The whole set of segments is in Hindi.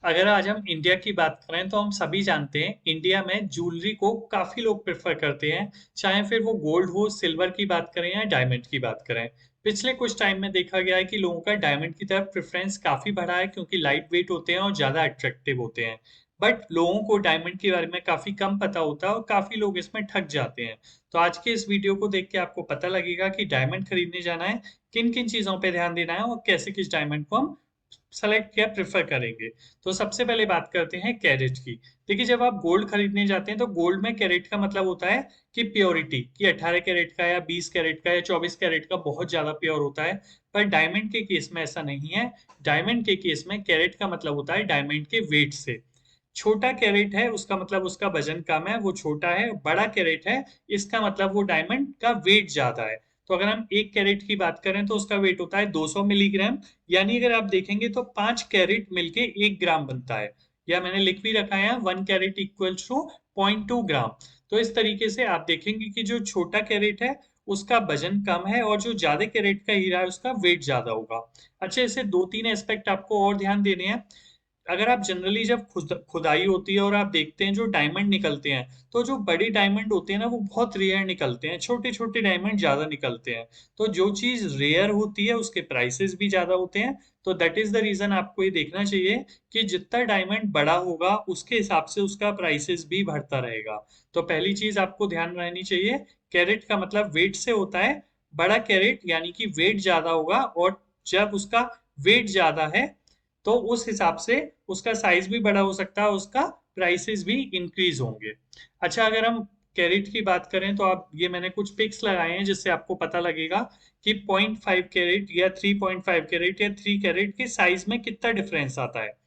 अगर आज हम इंडिया की बात करें तो हम सभी जानते हैं इंडिया में ज्वेलरी को काफी लोग प्रेफर करते हैं। चाहे फिर वो गोल्ड हो, सिल्वर की बात करें या डायमंड की बात करें। पिछले कुछ टाइम में देखा गया है कि लोगों का डायमंड की तरफ प्रेफरेंस काफी बढ़ा है क्योंकि लाइट वेट होते हैं और ज्यादा अट्रैक्टिव होते हैं। बट लोगों को डायमंड के बारे में काफी कम पता होता है और काफी लोग इसमें ठग जाते हैं। तो आज के इस वीडियो को देख के आपको पता लगेगा कि डायमंड खरीदने जाना है, किन किन चीजों पर ध्यान देना है और कैसे किस डायमंड को हम सेलेक्ट या प्रेफर करेंगे। तो सबसे पहले बात करते हैं कैरेट की। देखिए, जब आप गोल्ड खरीदने जाते हैं तो गोल्ड में कैरेट का मतलब होता है कि प्योरिटी, कि 18 कैरेट का या 20 कैरेट का या 24 कैरेट का बहुत ज्यादा प्योर होता है। पर डायमंड के केस में ऐसा नहीं है। डायमंड के केस में कैरेट का मतलब होता है डायमंड के वेट से। छोटा कैरेट है उसका मतलब उसका वजन कम है, वो छोटा है। बड़ा कैरेट है इसका मतलब वो डायमंड का वेट ज्यादा है। तो अगर हम एक कैरेट की बात करें तो उसका वेट होता है 200 मिलीग्राम। यानी अगर आप देखेंगे तो 5 कैरेट मिलके 1 ग्राम बनता है। या मैंने लिख भी रखा है 1 कैरेट इक्वल्स टू 0.2 ग्राम। तो इस तरीके से आप देखेंगे कि जो छोटा कैरेट है उसका वजन कम है और जो ज्यादा कैरेट का हीरा है उसका वेट ज्यादा होगा। अच्छा, इसे दो तीन एस्पेक्ट आपको और ध्यान देने हैं। अगर आप जनरली जब खुदाई होती है और आप देखते हैं जो डायमंड निकलते हैं, तो जो बड़े डायमंड होते हैं ना वो बहुत रेयर निकलते हैं, छोटे छोटे डायमंड ज्यादा निकलते हैं। तो जो चीज रेयर होती है उसके प्राइसेस भी ज्यादा होते हैं। तो दैट इज द रीजन आपको ये देखना चाहिए कि जितना डायमंड बड़ा होगा उसके हिसाब से उसका प्राइसेस भी बढ़ता रहेगा। तो पहली चीज आपको ध्यान रहनी चाहिए, कैरेट का मतलब वेट से होता है। बड़ा कैरेट यानी कि वेट ज्यादा होगा, और जब उसका वेट ज्यादा है तो उस हिसाब से उसका साइज भी बड़ा हो सकता है, उसका प्राइसेस भी इंक्रीज होंगे। अच्छा, अगर हम कैरेट की बात करें तो आप, ये मैंने कुछ पिक्स लगाए हैं जिससे आपको पता लगेगा कि 0.5 कैरेट या 3.5 कैरेट या 3 कैरेट के साइज में कितना डिफरेंस आता है।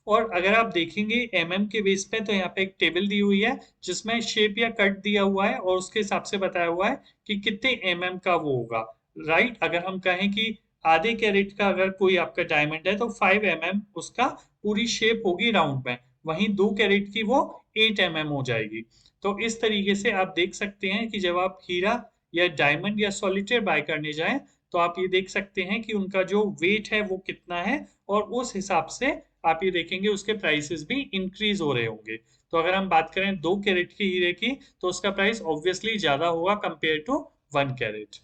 और अगर आप देखेंगे के बेस पे, तो यहाँ पे एक टेबल दी हुई है जिसमें शेप या कट दिया हुआ है और उसके हिसाब से बताया हुआ है कि कितने का वो होगा। राइट, अगर हम कहें कि आधे कैरेट का अगर कोई आपका डायमंड है तो 5 उसका पूरी शेप होगी राउंड में। वहीं 2 कैरेट की वो 8 हो जाएगी। तो इस तरीके से आप देख सकते हैं कि जब आप हीरा या डायमंड या सॉलिटेयर बाय करने जाएं तो आप ये देख सकते हैं कि उनका जो वेट है वो कितना है, और उस हिसाब से आप ये देखेंगे उसके प्राइसेस भी इंक्रीज हो रहे होंगे। तो अगर हम बात करें 2 कैरेट के हीरे की तो उसका प्राइस ऑब्वियसली ज्यादा होगा कंपेयर टू 1 कैरेट।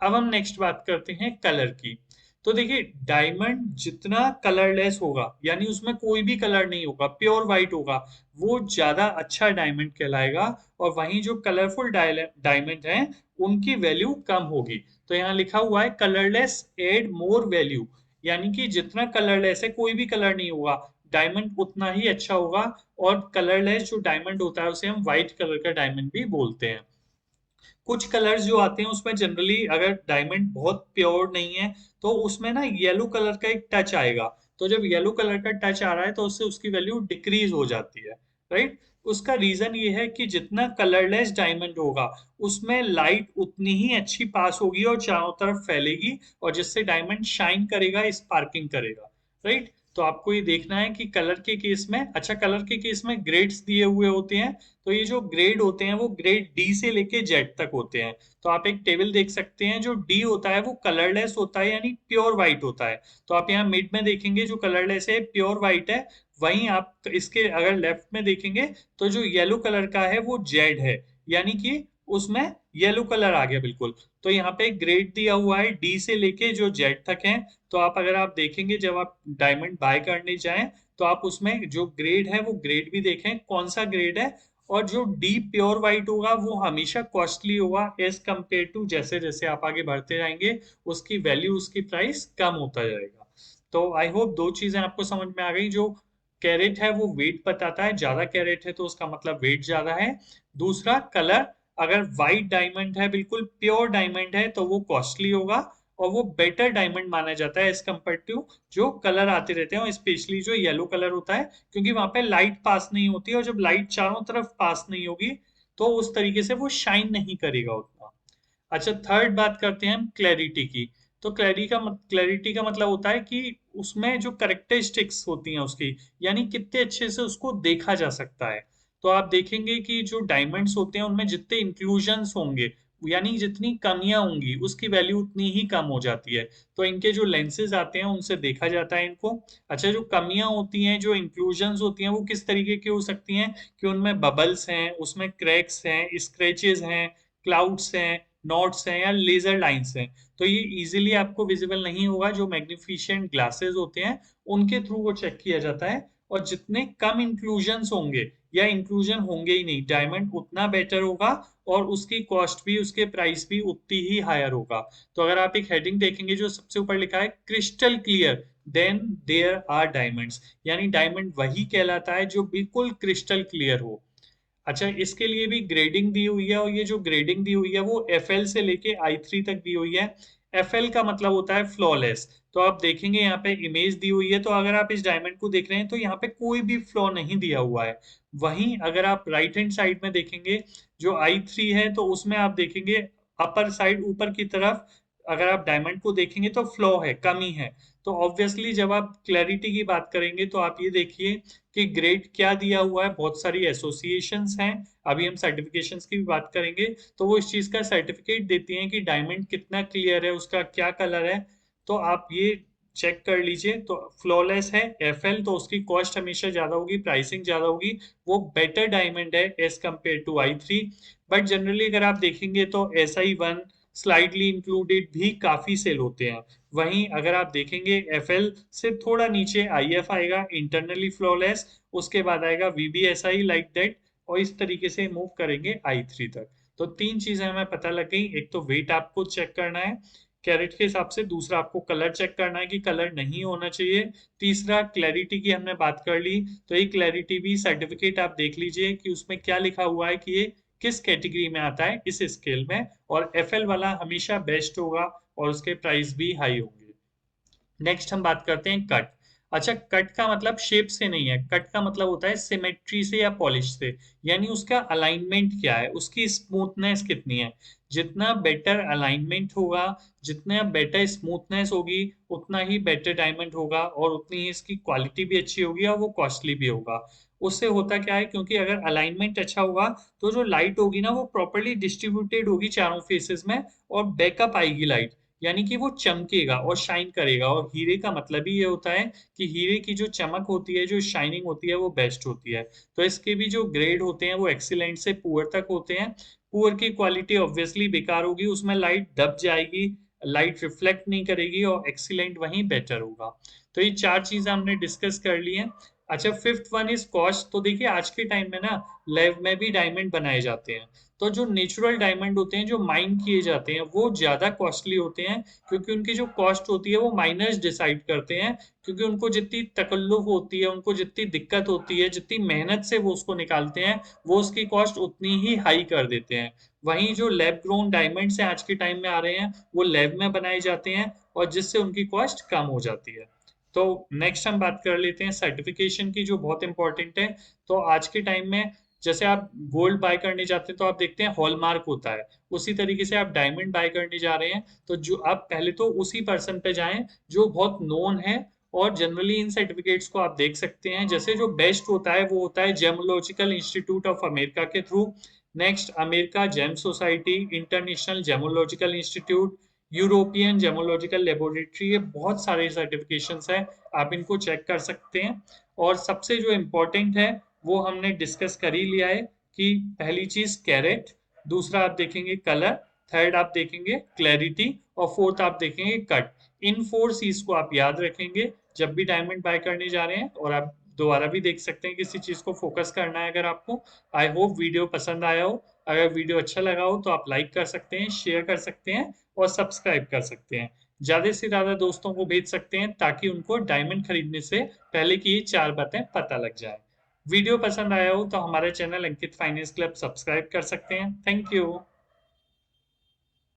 अब हम नेक्स्ट बात करते हैं कलर की। तो देखिए, डायमंड जितना कलरलेस होगा, यानी उसमें कोई भी कलर नहीं होगा, प्योर वाइट होगा, वो ज्यादा अच्छा डायमंड कहलाएगा। और वहीं जो कलरफुल डायमंड हैं उनकी वैल्यू कम होगी। तो यहाँ लिखा हुआ है कलरलेस एड मोर वैल्यू। यानी कि जितना कलरलेस है, कोई भी कलर नहीं होगा, डायमंड उतना ही अच्छा होगा। और कलरलेस जो डायमंड होता है उसे हम व्हाइट कलर का डायमंड भी बोलते हैं। कुछ कलर्स जो आते हैं उसमें जनरली अगर डायमंड बहुत प्योर नहीं है तो उसमें ना येलो कलर का एक टच आएगा। तो जब येलो कलर का टच आ रहा है तो उससे उसकी वैल्यू डिक्रीज हो जाती है। राइट, उसका रीजन ये है कि जितना कलरलेस डायमंड होगा उसमें लाइट उतनी ही अच्छी पास होगी और चारों तरफ फैलेगी, और जिससे डायमंड शाइन करेगा, स्पार्किंग करेगा। राइट, तो आपको ये देखना है कि कलर के केस में, अच्छा कलर के केस में ग्रेड्स दिए हुए होते हैं। तो ये जो ग्रेड होते हैं वो ग्रेड डी से लेके जेड तक होते हैं। तो आप एक टेबल देख सकते हैं, जो डी होता है वो कलरलेस होता है यानी प्योर वाइट होता है। तो आप यहाँ मिड में देखेंगे जो कलरलेस है प्योर वाइट है। वहीं आप इसके अगर लेफ्ट में देखेंगे तो जो येलो कलर का है वो जेड है, यानी कि उसमें येलो कलर आ गया बिल्कुल। तो यहाँ पे ग्रेड दिया हुआ है डी से लेके जो जेड तक है। तो आप अगर आप देखेंगे जब आप डायमंड बाय करने जाएं तो आप उसमें जो ग्रेड है वो ग्रेड भी देखें कौन सा ग्रेड है। और जो डीप प्योर वाइट होगा वो हमेशा कॉस्टली होगा एज कंपेयर टू, जैसे जैसे आप आगे बढ़ते जाएंगे उसकी वैल्यू, उसकी प्राइस कम होता जाएगा। तो आई होप दो चीजें आपको समझ में आ गई। जो कैरेट है वो वेट बताता है, ज्यादा कैरेट है तो उसका मतलब वेट ज्यादा है। दूसरा कलर, अगर वाइट डायमंड है, बिल्कुल प्योर डायमंड है, तो वो कॉस्टली होगा और वो बेटर डायमंड माना जाता है एज कम्पेयर टू जो कलर आते रहते हैं, स्पेशली जो येलो कलर होता है, क्योंकि वहां पे लाइट पास नहीं होती है, और जब लाइट चारों तरफ पास नहीं होगी तो उस तरीके से वो शाइन नहीं करेगा उतना। अच्छा, थर्ड बात करते हैं हम क्लैरिटी की। तो क्लैरिटी का मतलब होता है कि उसमें जो करेक्टरिस्टिक्स होती हैं उसकी, यानी कितने अच्छे से उसको देखा जा सकता है। तो आप देखेंगे कि जो डायमंड्स होते हैं उनमें जितने इंक्लूजन्स होंगे यानी जितनी कमियां होंगी उसकी वैल्यू उतनी ही कम हो जाती है। तो इनके जो लेंसेज आते हैं उनसे देखा जाता है इनको। अच्छा, जो कमियां होती हैं, जो इंक्लूजन्स होती हैं, वो किस तरीके की हो सकती हैं कि उनमें बबल्स हैं, उसमें क्रैक्स हैं, स्क्रैचेस हैं, क्लाउड्स हैं, नॉट्स हैं या लेजर लाइंस हैं। तो ये इजीली आपको विजिबल नहीं होगा। जो मैग्निफिशेंट ग्लासेस होते हैं उनके थ्रू वो चेक किया जाता है। और जितने कम इंक्लूजन्स होंगे या इंक्लूजन होंगे ही नहीं, डायमंड उतना बेटर होगा और उसकी कॉस्ट भी, उसके प्राइस भी उतनी ही हायर होगा। तो अगर आप एक हेडिंग देखेंगे जो सबसे ऊपर लिखा है crystal clear then there are diamonds, यानी डायमंड वही कहलाता है जो बिल्कुल क्रिस्टल क्लियर हो। अच्छा, इसके लिए भी ग्रेडिंग दी हुई है और ये जो ग्रेडिंग दी हुई है वो FL से लेके I3 तक दी हुई है। FL का मतलब होता है फ्लॉलेस। तो आप देखेंगे यहाँ पे इमेज दी हुई है, तो अगर आप इस डायमंड को देख रहे हैं तो यहाँ पे कोई भी फ्लॉ नहीं दिया हुआ है। वहीं अगर आप राइट हैंड साइड में देखेंगे जो I3 है तो उसमें आप देखेंगे अपर साइड ऊपर की तरफ, अगर आप डायमंड को देखेंगे तो फ्लॉ है, कमी है। तो ऑब्वियसली जब आप क्लैरिटी की बात करेंगे तो आप ये देखिए कि ग्रेड क्या दिया हुआ है। बहुत सारी एसोसिएशंस हैं, अभी हम सर्टिफिकेशंस की भी बात करेंगे, तो वो इस चीज का सर्टिफिकेट देती हैं कि डायमंड कितना क्लियर है, उसका क्या कलर है। तो आप ये चेक कर लीजिए। तो फ्लॉलेस है FL, तो उसकी कॉस्ट हमेशा ज्यादा होगी, प्राइसिंग ज्यादा होगी, वो बेटर डायमंड है as compared to I3। But generally अगर आप देखेंगे तो SI1 स्लाइडली इंक्लूडेड भी काफी सेल होते हैं। वहीं अगर आप देखेंगे FL से थोड़ा नीचे IF आएगा, इंटरनली फ्लॉलेस, उसके बाद आएगा VBSI लाइक दैट, और इस तरीके से मूव करेंगे I3 तक। तो तीन चीजें हमें पता लग गई। एक तो वेट आपको चेक करना है कैरेट के हिसाब से, दूसरा आपको कलर चेक करना है कि कलर नहीं होना चाहिए, तीसरा क्लैरिटी की हमने बात कर ली। तो ये क्लैरिटी भी सर्टिफिकेट आप देख लीजिए कि उसमें क्या लिखा हुआ है कि ये किस कैटेगरी में आता है इस स्केल में। और FL वाला हमेशा बेस्ट होगा और उसके प्राइस भी हाई होंगे। नेक्स्ट हम बात करते हैं कट। अच्छा, कट का मतलब शेप से नहीं है, कट का मतलब होता है सिमेट्री से या पॉलिश से। यानी उसका अलाइनमेंट क्या है, उसकी स्मूथनेस कितनी है। जितना बेटर अलाइनमेंट होगा, जितना बेटर स्मूथनेस होगी, उतना ही बेटर डायमंड होगा और उतनी ही इसकी क्वालिटी भी अच्छी होगी और वो कॉस्टली भी होगा। उससे होता क्या है, क्योंकि अगर अलाइनमेंट अच्छा होगा तो जो लाइट होगी ना वो प्रॉपरली डिस्ट्रीब्यूटेड होगी चारों फेसेस में, और बैकअप आएगी लाइट, यानी कि वो चमकेगा और शाइन करेगा। और हीरे का मतलब ही ये होता है कि हीरे की जो चमक होती है, जो शाइनिंग होती है, वो बेस्ट होती है। तो इसके भी जो ग्रेड होते हैं वो एक्सीलेंट से पुअर तक होते हैं। पुअर की क्वालिटी ऑब्वियसली बेकार होगी, उसमें लाइट दब जाएगी, लाइट रिफ्लेक्ट नहीं करेगी, और एक्सीलेंट वहीं बेटर होगा। तो ये चार चीजें हमने डिस्कस कर ली हैं। अच्छा, फिफ्थ वन इज कॉस्ट। तो देखिए आज के टाइम में ना लैब में भी डायमंड बनाए जाते हैं, तो जो नेचुरल डायमंड होते हैं, जो माइन किए जाते हैं, वो ज्यादा कॉस्टली होते हैं, क्योंकि उनकी जो कॉस्ट होती है वो माइनर्स डिसाइड करते हैं। क्योंकि उनको जितनी तकल्लुफ होती है, उनको जितनी दिक्कत होती है, जितनी मेहनत से वो उसको निकालते हैं, वो उसकी कॉस्ट उतनी ही हाई कर देते हैं। वहीं जो लैब ग्रोन डायमंड्स हैं आज के टाइम में आ रहे हैं, वो लैब में बनाए जाते हैं और जिससे उनकी कॉस्ट कम हो जाती है। तो नेक्स्ट हम बात कर लेते हैं सर्टिफिकेशन की, जो बहुत इंपॉर्टेंट है। तो आज के टाइम में जैसे आप गोल्ड बाय करने जाते हैं तो आप देखते हैं हॉलमार्क होता है, उसी तरीके से आप डायमंड बाय करने जा रहे हैं तो जो आप पहले तो उसी पर्सन पे जाएं जो बहुत नोन है। और जनरली इन सर्टिफिकेट्स को आप देख सकते हैं, जैसे जो बेस्ट होता है वो होता है जेमोलॉजिकल इंस्टीट्यूट ऑफ अमेरिका के through. Next America gem society, international gemological institute, European gemological laboratory, ये बहुत सारे सर्टिफिकेशंस हैं, आप इनको चेक कर सकते हैं। और सबसे जो इम्पोर्टेंट है वो हमने डिस्कस कर ही लिया है कि पहली चीज कैरेट, दूसरा आप देखेंगे कलर, थर्ड आप देखेंगे क्लैरिटी, और फोर्थ आप देखेंगे कट। इन फोर चीज को आप याद रखेंगे जब भी डायमंड बाय करने जा रहे हैं। और आप दोबारा भी देख सकते हैं किसी चीज को फोकस करना है अगर आपको। आई होप वीडियो पसंद आया हो। अगर वीडियो अच्छा लगा हो तो आप लाइक कर सकते हैं, शेयर कर सकते हैं और सब्सक्राइब कर सकते हैं। ज्यादा से ज्यादा दोस्तों को भेज सकते हैं ताकि उनको डायमंड खरीदने से पहले की ये चार बातें पता लग जाए। वीडियो पसंद आया हो तो हमारे चैनल अंकित फाइनेंस क्लब सब्सक्राइब कर सकते हैं। Thank you.